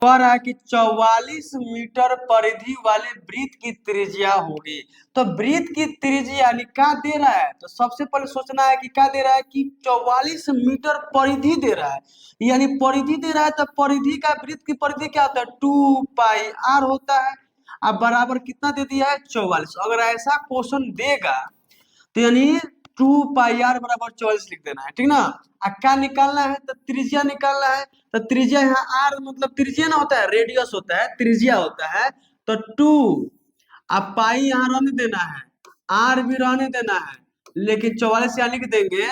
कह रहा है कि 44 मीटर परिधि वाले वृत्त की त्रिज्या होगी। तो वृत्त की त्रिज्या यानी क्या दे रहा है, तो सबसे पहले सोचना है कि क्या दे रहा है कि 44 मीटर परिधि दे रहा है, यानी परिधि दे रहा है। तो परिधि का, वृत्त की परिधि क्या होता है, 2πr होता है। अब बराबर कितना दे दिया है, 44। अगर ऐसा क्वेश्चन देगा तो यानी 2πr बराबर 44 लिख देना है, ठीक ना। क्या निकालना है, तो त्रिज्या निकालना है। तो त्रिज्या यहाँ आर मतलब त्रिज्या ना होता है, रेडियस होता है, त्रिज्या होता है। तो 2, अब पाई यहाँ रहने देना है, आर भी रहने देना है, लेकिन 44 यहाँ लिख देंगे।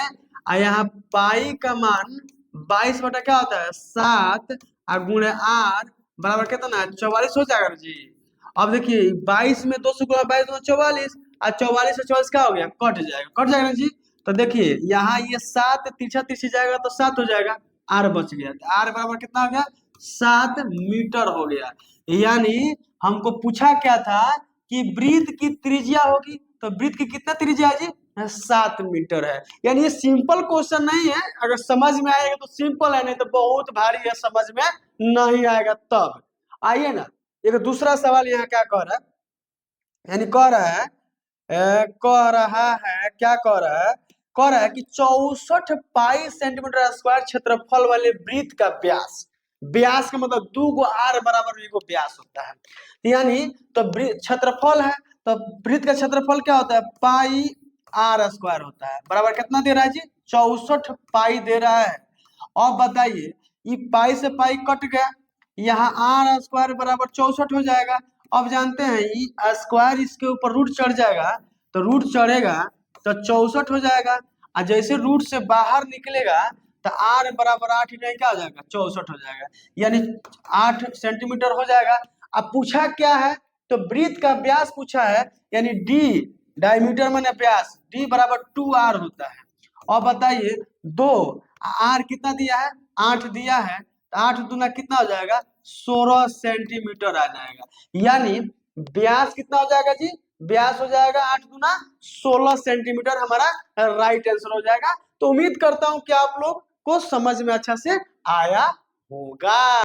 और यहाँ पाई का मान 22 बटा क्या होता है 7, और गुणे आर बराबर कितना है 44 हो जाएगा जी। अब देखिए 22 में 2 से गुणा 22 में 44, और 44 से 44 क्या हो गया, कट जाएगा ना जी। तो देखिए यहाँ ये 7 तिरछा तिरछी जाएगा तो 7 हो जाएगा, आर बच गया। आर बराबर कितना हो गया, 7 मीटर हो गया। यानी हमको पूछा क्या था कि वृत्त की त्रिज्या होगी, तो वृत्त की कितना त्रिज्या है जी, 7 मीटर है। यानी ये सिंपल क्वेश्चन नहीं है, अगर समझ में आएगा तो सिंपल है, नहीं तो बहुत भारी है, समझ में नहीं आएगा तब। आइए ना, एक दूसरा सवाल यहाँ क्या कह रहा है, यानी क्या कह रहा है कि 64 पाई सेंटीमीटर स्क्वायर क्षेत्रफल वाले वृत्त का व्यास, व्यास का मतलब 2 गो आर बराबर एगो व्यास होता है। यानी तो क्षेत्रफल है, तो वृत्त का क्षेत्रफल क्या होता है, पाई आर स्क्वायर होता है। बराबर कितना दे रहा है जी, 64 पाई दे रहा है। अब बताइए, ये पाई से पाई कट गया, यहाँ आर स्क्वायर बराबर 64 हो जाएगा। अब जानते हैं ये स्क्वायर इसके ऊपर रूट चढ़ जाएगा, तो रूट चढ़ेगा तो 64 हो जाएगा। और जैसे रूट से बाहर निकलेगा तो आर बराबर 8 नहीं क्या हो जाएगा, 64 हो जाएगा, यानी 8 सेंटीमीटर हो जाएगा। अब पूछा क्या है, तो वृत्त का व्यास पूछा है, यानी डी, डायमीटर माने व्यास, डी बराबर 2r होता है। और बताइए 2, आर कितना दिया है, 8 दिया है, तो 8 दूना कितना हो जाएगा, 16 सेंटीमीटर आ जाएगा। यानी व्यास कितना हो जाएगा जी, व्यास हो जाएगा 8 दूना 16 सेंटीमीटर, हमारा राइट आंसर हो जाएगा। तो उम्मीद करता हूं कि आप लोग को समझ में अच्छा से आया होगा।